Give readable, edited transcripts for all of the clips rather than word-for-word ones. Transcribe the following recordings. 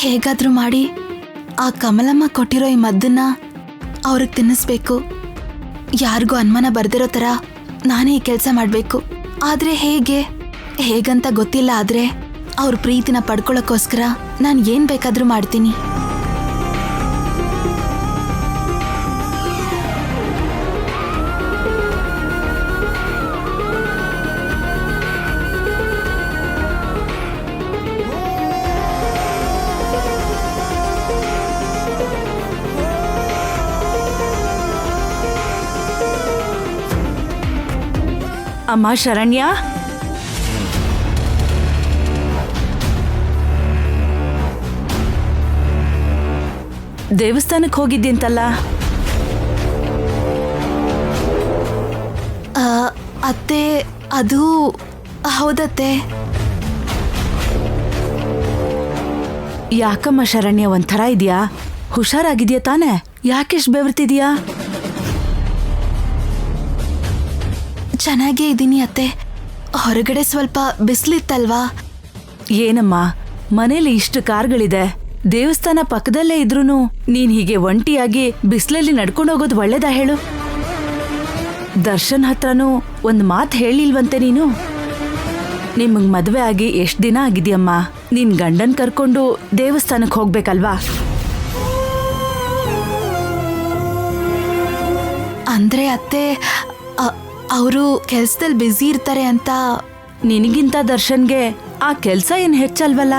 ಹೇಗಾದ್ರೂ ಮಾಡಿ ಆ ಕಮಲಮ್ಮ ಕೊಟ್ಟಿರೋ ಈ ಮದ್ದನ್ನ ಅವ್ರಿಗೆ ತಿನ್ನಿಸ್ಬೇಕು. ಯಾರಿಗೂ ಅನುಮಾನ ಬರ್ದಿರೋ ಥರ ನಾನೇ ಈ ಕೆಲಸ ಮಾಡಬೇಕು. ಆದರೆ ಹೇಗಂತ ಗೊತ್ತಿಲ್ಲ. ಆದರೆ ಅವ್ರ ಪ್ರೀತಿನ ಪಡ್ಕೊಳ್ಳೋಕ್ಕೋಸ್ಕರ ನಾನು ಏನು ಬೇಕಾದರೂ ಮಾಡ್ತೀನಿ. ಅಮ್ಮ ಶರಣ್ಯ, ದೇವಸ್ಥಾನಕ್ಕೆ ಹೋಗಿದ್ದಿಂತಲ್ಲ? ಅತ್ತೆ, ಅದು ಹೌದತ್ತೆ. ಯಾಕಮ್ಮ ಶರಣ್ಯ, ಒಂಥರ ಇದೆಯಾ? ಹುಷಾರಾಗಿದ್ಯಾ ತಾನೆ? ಯಾಕೆಷ್ಟು ಬೆವರ್ತಿದ್ಯಾ? ಚೆನ್ನಾಗೇ ಇದ್ದೀನಿ ಅತ್ತೆ. ಹೊರಗಡೆ ಸ್ವಲ್ಪ ಬಿಸಿಲಿತ್ತಲ್ವಾ? ಏನಮ್ಮ, ಮನೇಲಿ ಇಷ್ಟು ಕಾರ್ಗಳಿದೆ, ದೇವಸ್ಥಾನ ಪಕ್ಕದಲ್ಲೇ ಇದ್ರೂನು ನೀನ್ ಹೀಗೆ ಒಂಟಿಯಾಗಿ ಬಿಸಿಲಲ್ಲಿ ನಡ್ಕೊಂಡು ಹೋಗೋದು ಒಳ್ಳೇದಾ ಹೇಳು? ದರ್ಶನ್ ಹತ್ರನೂ ಒಂದ್ ಮಾತು ಹೇಳಿಲ್ವಂತೆ ನೀನು? ನಿಮಗ್ ಮದ್ವೆ ಆಗಿ ಎಷ್ಟ್ ದಿನ ಆಗಿದ್ಯಮ್ಮ? ನಿನ್ ಗಂಡನ್ ಕರ್ಕೊಂಡು ದೇವಸ್ಥಾನಕ್ಕೆ ಹೋಗ್ಬೇಕಲ್ವಾ? ಅಂದ್ರೆ ಅತ್ತೆ, ಅವರು ಕೆಲ್ಸದಲ್ಲಿ ಬ್ಯುಸಿ ಇರ್ತಾರೆ ಅಂತ. ನಿನಗಿಂತ ದರ್ಶನ್ಗೆ ಆ ಕೆಲ್ಸ ಏನ್ ಹೆಚ್ಚಲ್ವಲ್ಲ?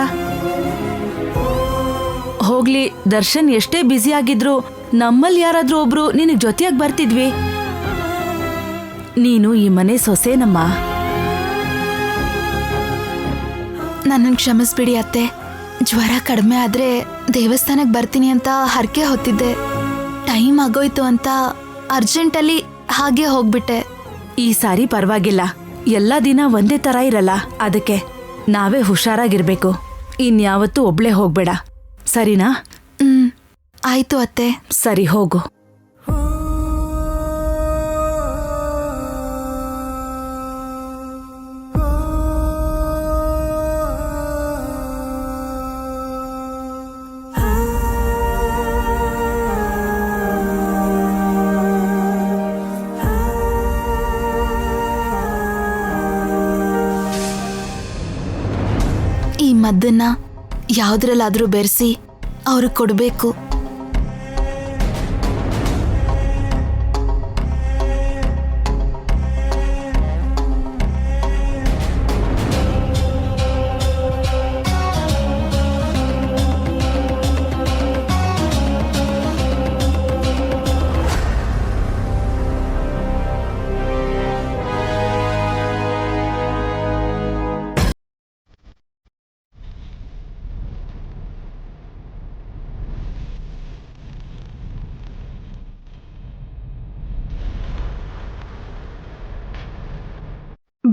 ಹೋಗ್ಲಿ, ದರ್ಶನ್ ಎಷ್ಟೇ ಬ್ಯುಸಿ ಆಗಿದ್ರು ನಮ್ಮಲ್ಲಿ ಯಾರಾದ್ರೂ ಒಬ್ರು ನಿನಗ್ ಜೊತೆಯಾಗಿ ಬರ್ತಿದ್ವಿ. ನೀನು ಈ ಮನೆ ಸೊಸೆನಮ್ಮ. ನನ್ನನ್ನು ಕ್ಷಮಿಸ್ಬಿಡಿ ಅತ್ತೆ. ಜ್ವರ ಕಡಿಮೆ ಆದ್ರೆ ದೇವಸ್ಥಾನಕ್ಕೆ ಬರ್ತೀನಿ ಅಂತ ಹರಕೆ ಹೊತ್ತಿದ್ದೆ. ಟೈಮ್ ಆಗೋಯ್ತು ಅಂತ ಅರ್ಜೆಂಟಲ್ಲಿ ಹಾಗೆ ಹೋಗ್ಬಿಟ್ಟೆ. ಈ ಸಾರಿ ಪರವಾಗಿಲ್ಲ, ಎಲ್ಲ ದಿನ ಒಂದೇ ತರ ಇರಲ್ಲ. ಅದಕ್ಕೆ ನಾವೇ ಹುಷಾರಾಗಿರ್ಬೇಕು. ಇನ್ಯಾವತ್ತೂ ಒಬ್ಳೇ ಹೋಗ್ಬೇಡ, ಸರಿನಾ? ಆಯ್ತು ಅತ್ತೆ. ಸರಿ, ಹೋಗು. ಈ ಮದ್ದನ್ನ ಯಾವ್ದ್ರಲ್ಲಾದ್ರೂ ಬೆರೆಸಿ ಅವ್ರಿಗೆ ಕೊಡ್ಬೇಕು.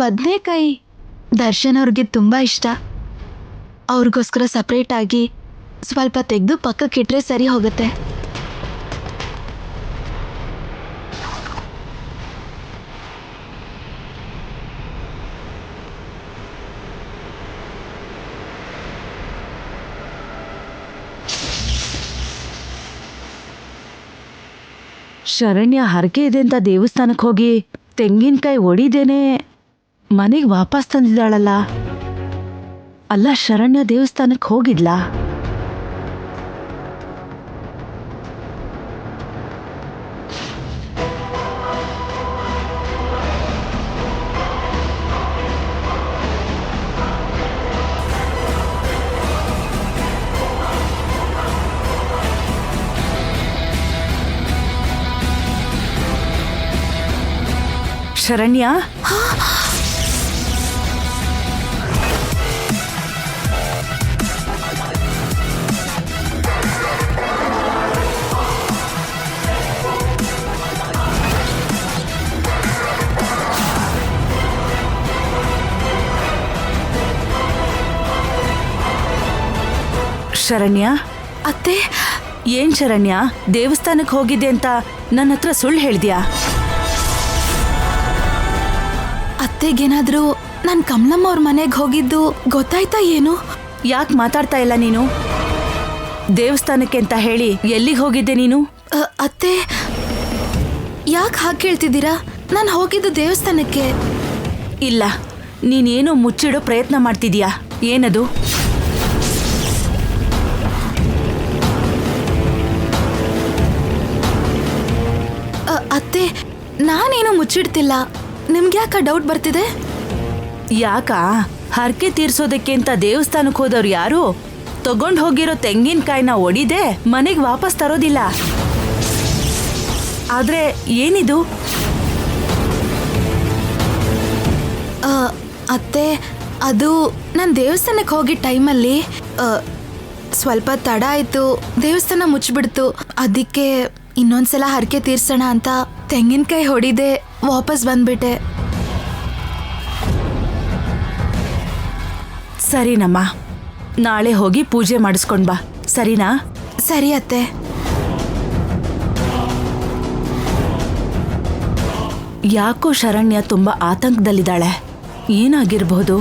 ಬದನೆಕಾಯಿ ದರ್ಶನ್ ಅವ್ರಿಗೆ ತುಂಬ ಇಷ್ಟ. ಅವ್ರಿಗೋಸ್ಕರ ಸಪ್ರೇಟಾಗಿ ಸ್ವಲ್ಪ ತೆಗೆದು ಪಕ್ಕಕ್ಕಿಟ್ರೆ ಸರಿ ಹೋಗುತ್ತೆ. ಶರಣ್ಯ ಹರಕೆ ಇದೆ ಅಂತ ದೇವಸ್ಥಾನಕ್ಕೆ ಹೋಗಿ ತೆಂಗಿನಕಾಯಿ ಒಡಿದೇನೆ ಮನೆಗೆ ವಾಪಸ್ ತಂದಿದ್ದಾಳಲ್ಲ. ಅಲ್ಲ, ಶರಣ್ಯ ದೇವಸ್ಥಾನಕ್ಕೆ ಹೋಗಿದ್ಲಾ? ಶರಣ್ಯ, ಶರಣ್ಯ ಅತ್ತೆ, ಏನ್ ಶರಣ್ಯ, ದೇವಸ್ಥಾನಕ್ಕೆ ಹೋಗಿದ್ದೆ ಅಂತ ನನ್ನ ಹತ್ರ ಸುಳ್ಳು ಹೇಳ್ದ್ಯಾ? ಅತ್ತೆಗೇನಾದ್ರೂ ನಾನು ಕಮಲಮ್ಮ ಅವ್ರ ಮನೆಗೆ ಹೋಗಿದ್ದು ಗೊತ್ತಾಯ್ತಾ ಏನು? ಯಾಕೆ ಮಾತಾಡ್ತಾ ಇಲ್ಲ ನೀನು? ದೇವಸ್ಥಾನಕ್ಕೆ ಅಂತ ಹೇಳಿ ಎಲ್ಲಿಗೆ ಹೋಗಿದ್ದೆ ನೀನು? ಅತ್ತೆ, ಯಾಕೆ ಹಾಗೆ ಕೇಳ್ತಿದ್ದೀರಾ? ನಾನು ಹೋಗಿದ್ದು ದೇವಸ್ಥಾನಕ್ಕೆ. ಇಲ್ಲ, ನೀನೇನೋ ಮುಚ್ಚಿಡೋ ಪ್ರಯತ್ನ ಮಾಡ್ತಿದ್ಯಾ. ಏನದು? ಅತ್ತೆ, ನಾನೇನು ಮುಚ್ಚಿಡ್ತಿಲ್ಲ. ನಿಮ್ಗೆ ಯಾಕೆ ಡೌಟ್ ಬರ್ತಿದೆ? ಯಾಕ ಹರಕೆ ತೀರ್ಸೋದಕ್ಕೆ ಅಂತ ದೇವಸ್ಥಾನಕ್ಕೆ ಹೋದವ್ರು ಯಾರು ತಗೊಂಡ್ ಹೋಗಿರೋ ತೆಂಗಿನಕಾಯಿನ ಒಡಿದೆ ಮನೆಗೆ ವಾಪಸ್ ತರೋದಿಲ್ಲ. ಆದ್ರೆ ಏನಿದು? ಅತ್ತೆ, ಅದು ನಾನು ದೇವಸ್ಥಾನಕ್ಕೆ ಹೋಗಿದ್ದ ಟೈಮಲ್ಲಿ ಸ್ವಲ್ಪ ತಡ ಆಯ್ತು, ದೇವಸ್ಥಾನ ಮುಚ್ಚಿಬಿಡ್ತು. ಅದಕ್ಕೆ ಇನ್ನೊಂದ್ಸಲ ಹರಕೆ ತೀರ್ಸೋಣ ಅಂತ ತೆಂಗಿನಕಾಯಿ ಹೊಡಿದೆ, ವಾಪಸ್ ಬಂದ್ಬಿಟ್ಟೆ. ಸರಿನಮ್ಮ, ನಾಳೆ ಹೋಗಿ ಪೂಜೆ ಮಾಡಿಸ್ಕೊಂಡ್ ಬಾ, ಸರಿನಾ? ಸರಿ ಅತ್ತೆ. ಯಾಕೋ ಶರಣ್ಯ ತುಂಬಾ ಆತಂಕದಲ್ಲಿದ್ದಾಳೆ. ಏನಾಗಿರ್ಬಹುದು?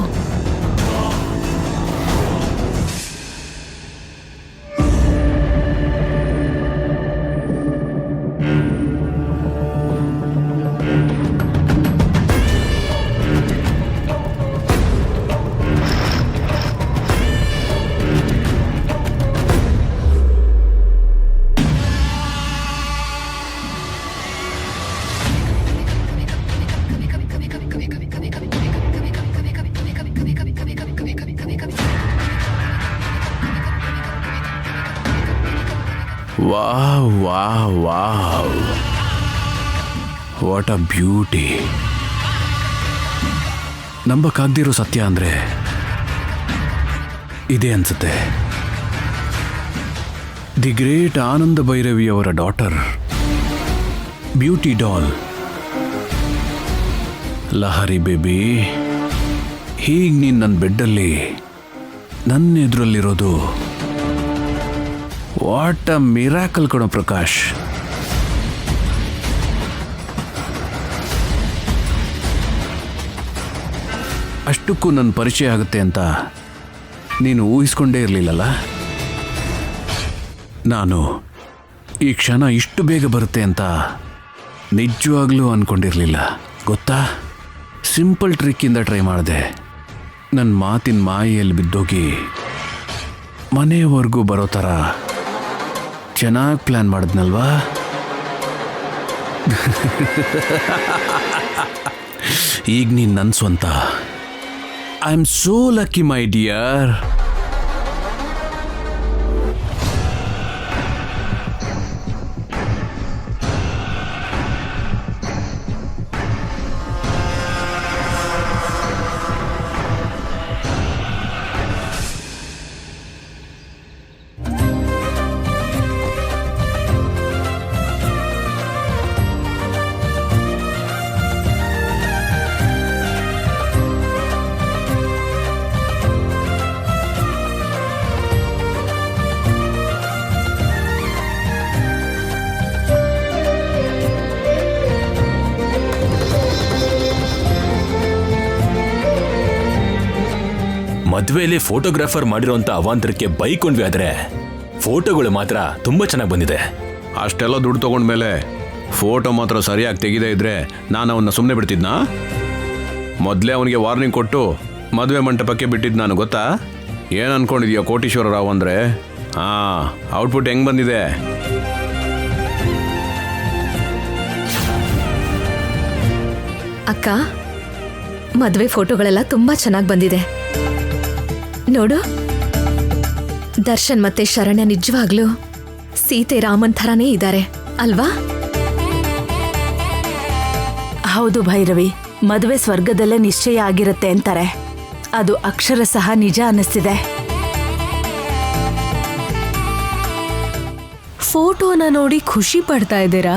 Wow wow wow, what a beauty. ನಂಬಕ್ಕಾಗ್ದಿರೋ ಸತ್ಯ ಅಂದರೆ ಇದೇ ಅನ್ಸುತ್ತೆ. ದಿ ಗ್ರೇಟ್ ಆನಂದ ಭೈರವಿ ಅವರ daughter, beauty doll Lahari baby. ಹೀಗೆ ನೀನು ನನ್ನ ಬೆಡ್ಡಲ್ಲಿ ನನ್ನ ಎದುರಲ್ಲಿರೋದು ವಾಟ್ ಅ ಮಿರಾಕಲ್ ಕಣೋ ಪ್ರಕಾಶ್. ಅಷ್ಟಕ್ಕೂ ನನ್ನ ಪರಿಚಯ ಆಗುತ್ತೆ ಅಂತ ನೀನು ಊಹಿಸ್ಕೊಂಡೇ ಇರಲಿಲ್ಲಲ್ಲ. ನಾನು ಈ ಕ್ಷಣ ಇಷ್ಟು ಬೇಗ ಬರುತ್ತೆ ಅಂತ ನಿಜವಾಗ್ಲೂ ಅಂದ್ಕೊಂಡಿರಲಿಲ್ಲ ಗೊತ್ತಾ. ಸಿಂಪಲ್ ಟ್ರಿಕ್ಕಿಂದ ಟ್ರೈ ಮಾಡಿದೆ. ನನ್ನ ಮಾತಿನ ಮಾಯೆಯಲ್ಲಿ ಬಿದ್ದೋಗಿ ಮನೆಯವರೆಗೂ ಬರೋ ಥರ ಚೆನ್ನಾಗಿ ಪ್ಲ್ಯಾನ್ ಮಾಡಿದ್ನಲ್ವಾ. ಈಗ ನೀನು ನನ್ನ ಸ್ವಂತ. I am so lucky my dear. ಮದ್ವೆಯಲ್ಲಿ ಫೋಟೋಗ್ರಾಫರ್ ಮಾಡಿರೋಂಥ ಅವಾಂತರಕ್ಕೆ ಬೈಕೊಂಡ್ವಿ, ಆದ್ರೆ ಫೋಟೋಗಳು ಮಾತ್ರ ತುಂಬಾ ಚೆನ್ನಾಗಿ ಬಂದಿದೆ. ಅಷ್ಟೆಲ್ಲ ದುಡ್ಡು ತೊಗೊಂಡ್ಮೇಲೆ ಫೋಟೋ ಮಾತ್ರ ಸರಿಯಾಗಿ ತೆಗೆದೇ ಇದ್ರೆ ನಾನು ಅವನ್ನ ಸುಮ್ಮನೆ ಬಿಡ್ತಿದ್ನಾ? ಮೊದಲೇ ಅವನಿಗೆ ವಾರ್ನಿಂಗ್ ಕೊಟ್ಟು ಮದುವೆ ಮಂಟಪಕ್ಕೆ ಬಿಟ್ಟಿದ್ದು ನಾನು ಗೊತ್ತಾ. ಏನು ಅನ್ಕೊಂಡಿದ್ಯಾ ಕೋಟೀಶ್ವರ ರಾವ್ ಅಂದರೆ? ಹಾಂ, ಔಟ್ಪುಟ್ ಹೆಂಗೆ ಬಂದಿದೆ? ಅಕ್ಕ, ಮದುವೆ ಫೋಟೋಗಳೆಲ್ಲ ತುಂಬಾ ಚೆನ್ನಾಗಿ ಬಂದಿದೆ ನೋಡು. ದರ್ಶನ್ ಮತ್ತೆ ಶರಣ್ಯ ನಿಜವಾಗ್ಲೂ ಸೀತೆ ರಾಮನ್ ಥರಾನೇ ಇದ್ದಾರೆ ಅಲ್ವಾ? ಹೌದು ಭೈರವಿ, ಮದುವೆ ಸ್ವರ್ಗದಲ್ಲೇ ನಿಶ್ಚಯ ಆಗಿರುತ್ತೆ ಅಂತಾರೆ. ಅದು ಅಕ್ಷರ ಸಹ ನಿಜ ಅನ್ನಿಸ್ತಿದೆ. ಫೋಟೋನ ನೋಡಿ ಖುಷಿ ಪಡ್ತಾ ಇದ್ದೀರಾ?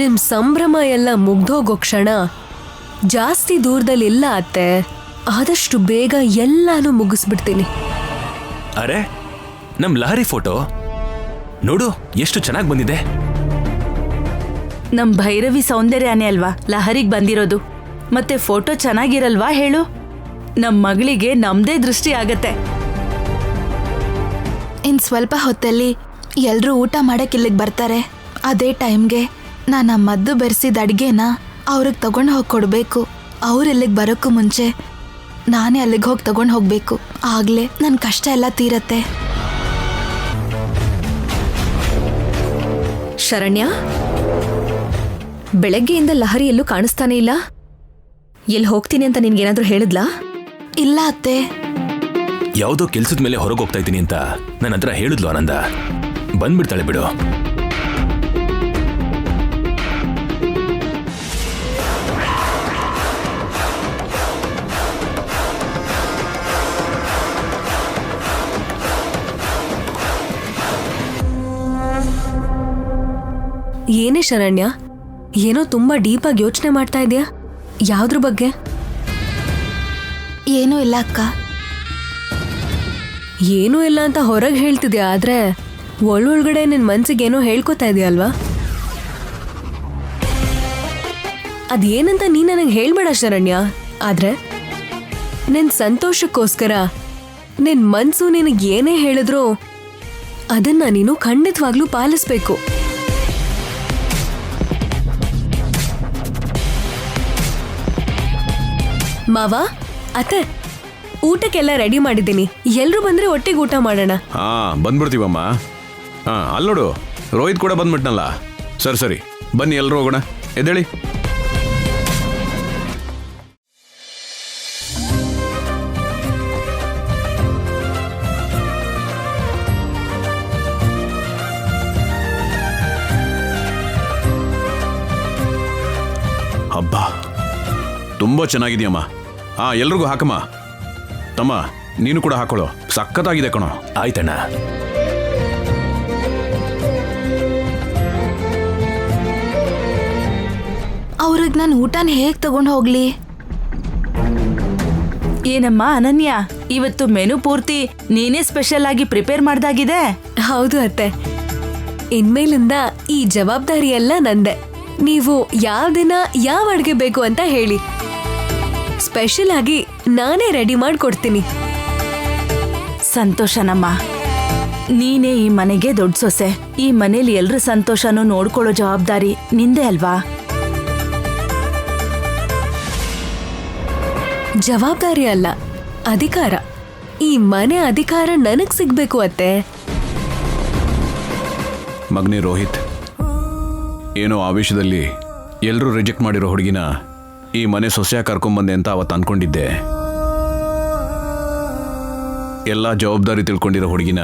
ನಿಮ್ ಸಂಭ್ರಮ ಎಲ್ಲ ಮುಗ್ದೋಗೋ ಕ್ಷಣ ಜಾಸ್ತಿ ದೂರದಲ್ಲಿಲ್ಲ ಅತ್ತೆ. ಆದಷ್ಟು ಬೇಗ ಎಲ್ಲಾನು ಮುಗಿಸ್ಬಿಡ್ತೀನಿ. ಅರೆ, ನಮ್ ಲಹರಿ ಫೋಟೋ ನೋಡು ಎಷ್ಟು ಚೆನ್ನಾಗಿ ಬಂದಿದೆ. ನಮ್ ಭೈರವಿ ಸೌಂದರ್ಯನೇ ಅಲ್ವಾ ಲಹರಿಗ್ ಬಂದಿರೋದು. ಮತ್ತೆ ಫೋಟೋ ಚೆನ್ನಾಗಿರಲ್ವಾ ಹೇಳು? ನಮ್ ಮಗಳಿಗೆ ನಮ್ದೇ ದೃಷ್ಟಿ ಆಗತ್ತೆ. ಇನ್ ಸ್ವಲ್ಪ ಹೊತ್ತಲ್ಲಿ ಎಲ್ರೂ ಊಟ ಮಾಡಕ್ ಇಲ್ಲಿಗೆ ಬರ್ತಾರೆ. ಅದೇ ಟೈಮ್ಗೆ ನಾನು ಆ ಮದ್ದು ಬೆರೆಸಿದ ಅಡ್ಗೆನ ಅವ್ರಿಗೆ ತಗೊಂಡು ಹೋಗಿ ಕೊಡಬೇಕು. ಅವ್ರು ಇಲ್ಲಿಗೆ ಬರೋಕ್ಕೂ ಮುಂಚೆ ನಾನೇ ಅಲ್ಲಿಗೆ ಹೋಗಿ ತಗೊಂಡು ಹೋಗ್ಬೇಕು. ಆಗ್ಲೇ ನನ್ನ ಕಷ್ಟ ಎಲ್ಲ ತೀರತ್ತೆ. ಶರಣ್ಯ, ಬೆಳಗ್ಗೆಯಿಂದ ಲಹರಿ ಎಲ್ಲೂ ಕಾಣಿಸ್ತಾನೆ ಇಲ್ಲ. ಎಲ್ಲಿ ಹೋಗ್ತೀನಿ ಅಂತ ನಿನ್ಗೇನಾದ್ರೂ ಹೇಳಿದ್ಲಾ? ಇಲ್ಲ ಅತ್ತೆ. ಯಾವುದೋ ಕೆಲ್ಸದ ಮೇಲೆ ಹೊರಗೆ ಹೋಗ್ತಾ ಇದ್ದೀನಿ ಅಂತ ನನ್ನ ಹತ್ರ ಹೇಳಿದ್ಲು ಆನಂದ. ಬಂದ್ಬಿಡ್ತಾಳೆ ಬಿಡು. ಏನೇ ಶರಣ್ಯ, ಏನೋ ತುಂಬಾ ಡೀಪಾಗಿ ಯೋಚನೆ ಮಾಡ್ತಾ ಇದೆಯಾ? ಯಾವ್ದ್ರ ಬಗ್ಗೆ? ಏನೂ ಇಲ್ಲ ಅಕ್ಕ. ಏನೂ ಇಲ್ಲ ಅಂತ ಹೊರಗೆ ಹೇಳ್ತಿದ್ಯಾ, ಆದ್ರೆ ಒಳೊಳಗಡೆ ನಿನ್ ಮನ್ಸಿಗೆ ಏನೋ ಹೇಳ್ಕೊತಾ ಇದೆಯಲ್ವಾ? ಅದೇನಂತ ನೀ ನನಗೆ ಹೇಳ್ಬೇಡ ಶರಣ್ಯ. ಆದ್ರೆ ನಿನ್ ಸಂತೋಷಕ್ಕೋಸ್ಕರ ನಿನ್ ಮನ್ಸು ನಿನಗೆ ಏನೇ ಹೇಳಿದ್ರೂ ಅದನ್ನ ನೀನು ಖಂಡಿತವಾಗ್ಲೂ ಪಾಲಿಸ್ಬೇಕು. ಮಾವ, ಅತ್ತೆ, ಊಟಕ್ಕೆಲ್ಲ ರೆಡಿ ಮಾಡಿದ್ದೀನಿ. ಎಲ್ರು ಬಂದ್ರೆ ಒಟ್ಟಿಗೆ ಊಟ ಮಾಡೋಣ. ಹಾ, ಬಂದ್ಬಿಡ್ತೀವಮ್ಮ. ಹಾ, ಅಲ್ಲೋಡು, ರೋಹಿತ್ ಕೂಡ ಬಂದ್ಬಿಟ್ನಲ್ಲ. ಸರಿ ಸರಿ, ಬನ್ನಿ ಎಲ್ಲರೂ ಹೋಗೋಣ. ಎದ್ದೇಳಿ. ಹಬ್ಬ ತುಂಬ ಚೆನ್ನಾಗಿದೆಯಮ್ಮ. ಹಾ, ಎಲ್ರಿಗೂ ಹಾಕಮ್ಮ. ತಮ್ಮ, ನೀನು ಕೂಡ ಹಾಕೊಳ್ಳೋ. ಸಖತ್ತಾಗಿದೆ ಕಣೋ. ಆಯ್ತಣ್ಣ. ಅವ್ರಿಗೆ ನಾನು ಊಟನ ಹೇಗೆ ತಗೊಂಡು ಹೋಗ್ಲಿ? ಏನಮ್ಮ ಅನನ್ಯ, ಇವತ್ತು ಮೆನು ಪೂರ್ತಿ ನೀನೇ ಸ್ಪೆಷಲ್ ಆಗಿ ಪ್ರಿಪೇರ್ ಮಾಡ್ದಾಗಿದೆ. ಹೌದು ಅತ್ತೆ, ಇನ್ಮೇಲಿಂದ ಈ ಜವಾಬ್ದಾರಿ ಎಲ್ಲ ನಂದೆ. ನೀವು ಯಾವ ದಿನ ಯಾವ ಅಡ್ಗೆ ಬೇಕು ಅಂತ ಹೇಳಿ, ಸ್ಪೆಷಲ್ ಆಗಿ ನಾನೇ ರೆಡಿ ಮಾಡ್ಕೊಡ್ತೀನಿ. ಸಂತೋಷನಮ್ಮ, ನೀನೇ ಈ ಮನೆಗೆ ದೊಡ್ಡ ಸೊಸೆ. ಈ ಮನೇಲಿ ಎಲ್ರ ಸಂತೋಷನೂ ನೋಡ್ಕೊಳ್ಳೋ ಜವಾಬ್ದಾರಿ ನಿಂದೆ ಅಲ್ವಾ? ಜವಾಬ್ದಾರಿ ಅಲ್ಲ, ಅಧಿಕಾರ. ಈ ಮನೆ ಅಧಿಕಾರ ನನಗ್ ಸಿಗ್ಬೇಕು ಅತ್ತೆ. ಮಗನೇ ರೋಹಿತ್, ಏನೋ ಆವೇಶದಲ್ಲಿ ಎಲ್ಲರೂ ರಿಜೆಕ್ಟ್ ಮಾಡಿರೋ ಹುಡುಗಿನ ಈ ಮನೆ ಸೊಸೆಯಾಗಿ ಕರ್ಕೊಂಬಂದೆ ಅಂತ ಅವತ್ತು ಅನ್ಕೊಂಡಿದ್ದೆ. ಎಲ್ಲ ಜವಾಬ್ದಾರಿ ತಿಳ್ಕೊಂಡಿರೋ ಹುಡುಗಿನ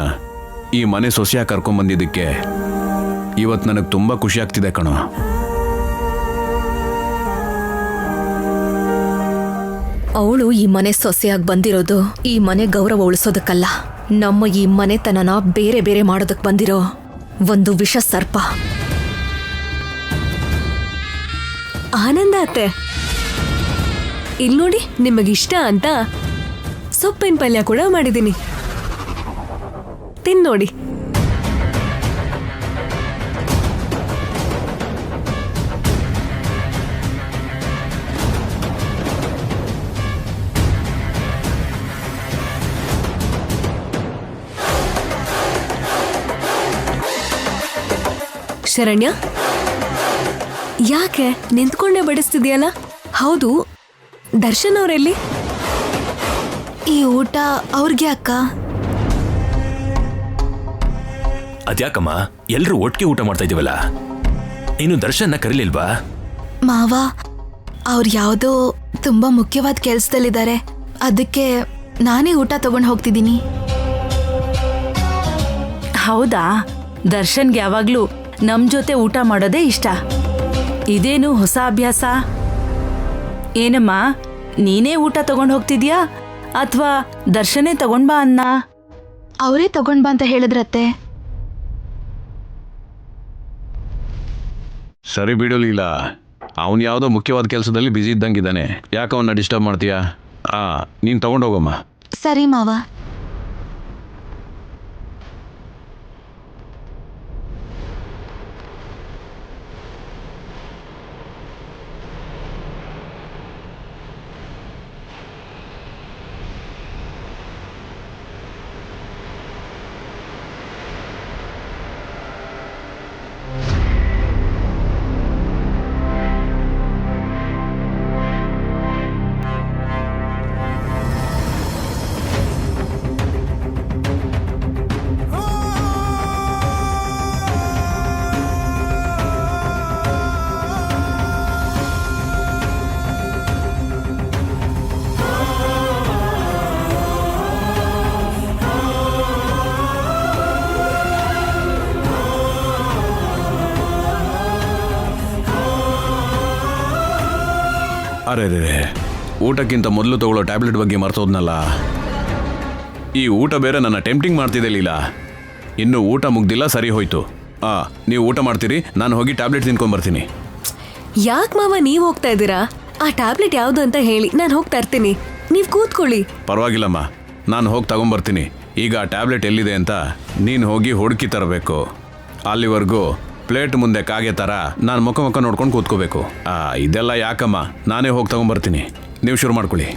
ಈ ಮನೆ ಸೊಸೆಯಾಗಿ ಕರ್ಕೊಂಬಂದಿದ್ದಕ್ಕೆ ಇವತ್ತು ನನಗೆ ತುಂಬ ಖುಷಿ ಆಗ್ತಿದೆ ಕಣೋ. ಅವಳು ಈ ಮನೆ ಸೊಸೆಯಾಗಿ ಬಂದಿರೋದು ಈ ಮನೆ ಗೌರವ ಉಳಿಸೋದಕ್ಕಲ್ಲ, ನಮ್ಮ ಈ ಮನೆತನನ ಬೇರೆ ಬೇರೆ ಮಾಡೋದಕ್ಕೆ ಬಂದಿರೋ ಒಂದು ವಿಷ ಸರ್ಪ. ಆನಂದ ಅತ್ತೆ, ಇಲ್ಲಿ ನೋಡಿ, ನಿಮಗಿಷ್ಟ ಅಂತ ಸೊಪ್ಪಿನ ಪಲ್ಯ ಕೂಡ ಮಾಡಿದ್ದೀನಿ. ತಿನ್ನೋಡಿ. ಶರಣ್ಯ, ಯಾಕೆ ನಿಂತ್ಕೊಂಡೇ ಬಡಿಸ್ತಿದ್ಯಲ್ಲ? ಹೌದು, ದರ್ಶನ್ ಅವರೆಲ್ಲಿ? ಈ ಊಟ ಅವ್ರಿಗೆ ಅಕ್ಕ. ಅದ್ಯಾಕಮ್ಮ, ಎಲ್ರು ಒಟ್ಟಿಗೆ ಊಟ ಮಾಡ್ತಾ ಇದೀವಲ್ಲ, ಇನ್ನು ದರ್ಶನ್ನ ಕರೀಲಿಲ್ವಾ? ಮಾವ, ಅವ್ರು ಯಾವುದೋ ತುಂಬಾ ಮುಖ್ಯವಾದ ಕೆಲ್ಸದಲ್ಲಿದ್ದಾರೆ. ಅದಕ್ಕೆ ನಾನೇ ಊಟ ತಗೊಂಡು ಹೋಗ್ತಿದ್ದೀನಿ. ಹೌದಾ? ದರ್ಶನ್ಗೆ ಯಾವಾಗ್ಲೂ ನಮ್ ಜೊತೆ ಊಟ ಮಾಡೋದೇ ಇಷ್ಟ. ಇದೇನು ಹೊಸ ಅಭ್ಯಾಸ? ಏನಮ್ಮ, ನೀನೇ ಊಟ ತಗೊಂಡು ಹೋಗ್ತಿದ್ಯಾ ಅಥವಾ ದರ್ಶನೇ ತಗೊಂಡ್ ಬಾ ಅನ್ನ? ಅವರೇ ತಗೊಂಡ್ ಬಾ ಅಂತ ಹೇಳಿದ್ರತ್ತೆ. ಸರಿ ಬಿಡಲಿಲ್ಲ, ಅವನು ಯಾವುದೋ ಮುಖ್ಯವಾದ ಕೆಲಸದಲ್ಲಿ ಬ್ಯುಸಿ ಇದ್ದಂಗಿದ್ದಾನೆ. ಯಾಕೆ ಅವನ್ನ ಡಿಸ್ಟರ್ಬ್ ಮಾಡ್ತೀಯಾ? ನೀನು ತಗೊಂಡೋಗಮ್ಮ. ಸರಿ ಮಾವ. ಅರೆ ರೇ, ಊಟಕ್ಕಿಂತ ಮೊದಲು ತಗೊಳ್ಳೋ ಟ್ಯಾಬ್ಲೆಟ್ ಬಗ್ಗೆ ಮರ್ತೋದ್ನಲ್ಲ. ಈ ಊಟ ಬೇರೆ ನನ್ನ ಟೆಂಪ್ಟಿಂಗ್ ಮಾಡ್ತಿದೆ ಲೀಲಾ. ಇನ್ನು ಊಟ ಮುಗ್ದಿಲ್ಲ, ಸರಿ ಹೋಯ್ತು. ನೀವು ಊಟ ಮಾಡ್ತೀರಿ, ನಾನು ಹೋಗಿ ಟ್ಯಾಬ್ಲೆಟ್ ತಿನ್ಕೊಂಡ್ಬರ್ತೀನಿ. ಯಾಕೆ ಮಾವ ನೀವ್ ಹೋಗ್ತಾ ಇದ್ದೀರಾ? ಆ ಟ್ಯಾಬ್ಲೆಟ್ ಯಾವ್ದು ಅಂತ ಹೇಳಿ, ನಾನು ಹೋಗ್ತಾ ಇರ್ತೀನಿ. ನೀವ್ ಕೂತ್ಕೊಳ್ಳಿ. ಪರವಾಗಿಲ್ಲಮ್ಮ, ನಾನು ಹೋಗಿ ತಗೊಂಬರ್ತೀನಿ. ಈಗ ಆ ಟ್ಯಾಬ್ಲೆಟ್ ಎಲ್ಲಿದೆ ಅಂತ ನೀನು ಹೋಗಿ ಹುಡುಕಿ ತರಬೇಕು. ಅಲ್ಲಿವರೆಗೂ ಪ್ಲೇಟ್ ಮುಂದೆ ಕಾಗೆ ಥರ ನಾನು ಮುಖ ನೋಡ್ಕೊಂಡು ಕೂತ್ಕೋಬೇಕು. ಇದೆಲ್ಲ ಯಾಕಮ್ಮ, ನಾನೇ ಹೋಗಿ ತಗೊಂಬರ್ತೀನಿ. ನೀವು ಶುರು ಮಾಡ್ಕೊಳ್ಳಿ.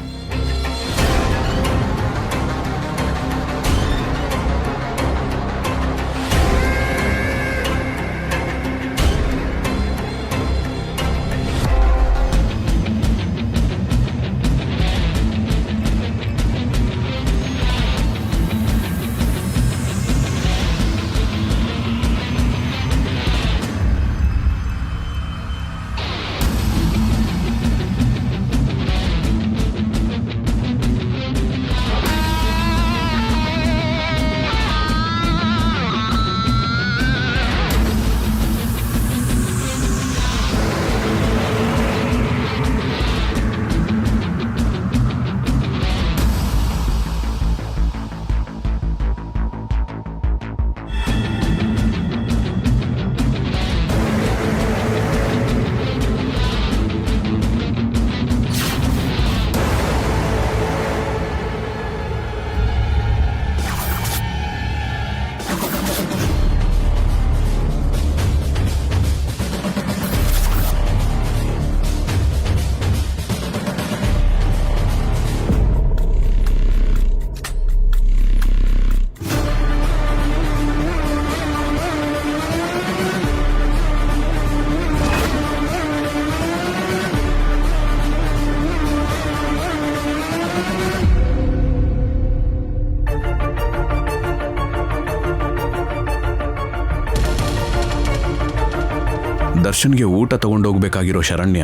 ದರ್ಶನ್ಗೆ ಊಟ ತಗೊಂಡೋಗ್ಬೇಕಾಗಿರೋ ಶರಣ್ಯ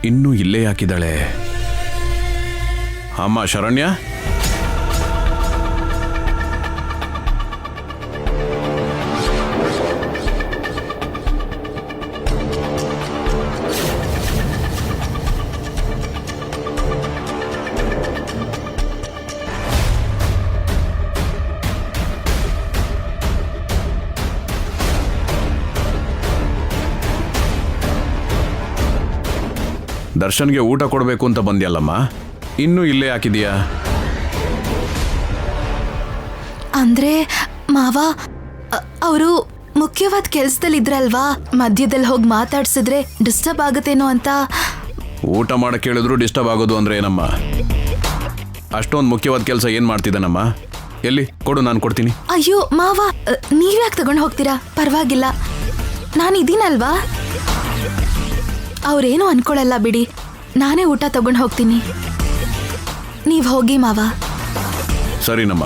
ಇನ್ನೂ ಇಲ್ಲೇ ಹಾಕಿದ್ದಾಳೆ. ಅಮ್ಮ ಶರಣ್ಯ, ದರ್ಶನ್ಗೆ ಊಟ ಕೊಡಬೇಕು ಅಂತ ಬಂದ್ಯಲ್ಲಮ್ಮ, ಇನ್ನೂ ಇಲ್ಲೇ ಹಾಕಿದೀಯಾ? ಅಂದ್ರೆ ಮಾವ, ಅವರು ಮುಖ್ಯವಾದ ಕೆಲ್ಸದಲ್ಲಿದ್ರಲ್ವಾ, ಮಧ್ಯದಲ್ಲಿ ಹೋಗಿ ಮಾತಾಡ್ಸಿದ್ರೆ ಡಿಸ್ಟರ್ಬ್ ಆಗುತ್ತೇನೋ ಅಂತ. ಊಟ ಮಾಡಕ್ಕೆ ಹೇಳಿದ್ರು ಡಿಸ್ಟರ್ಬ್ ಆಗೋದು ಅಂದ್ರೆ ಏನಮ್ಮ? ಅಷ್ಟೊಂದು ಮುಖ್ಯವಾದ ಕೆಲಸ ಏನ್ ಮಾಡ್ತಿದ್ದಾನಮ್ಮ? ಎಲ್ಲಿ ಕೊಡು, ನಾನು ಕೊಡ್ತೀನಿ. ಅಯ್ಯೋ ಮಾವ, ನೀವ್ಯಾಕೆ ತಗೊಂಡು ಹೋಗ್ತೀರಾ? ಪರವಾಗಿಲ್ಲ, ನಾನು ಇದೀನಲ್ವಾ. ಅವ್ರೇನು ಅನ್ಕೊಳಲ್ಲ ಬಿಡಿ, ನಾನೇ ಊಟ ತಗೊಂಡು ಹೋಗ್ತೀನಿ. ನೀವ್ ಹೋಗಿ ಮಾವ. ಸರಿನಮ್ಮ.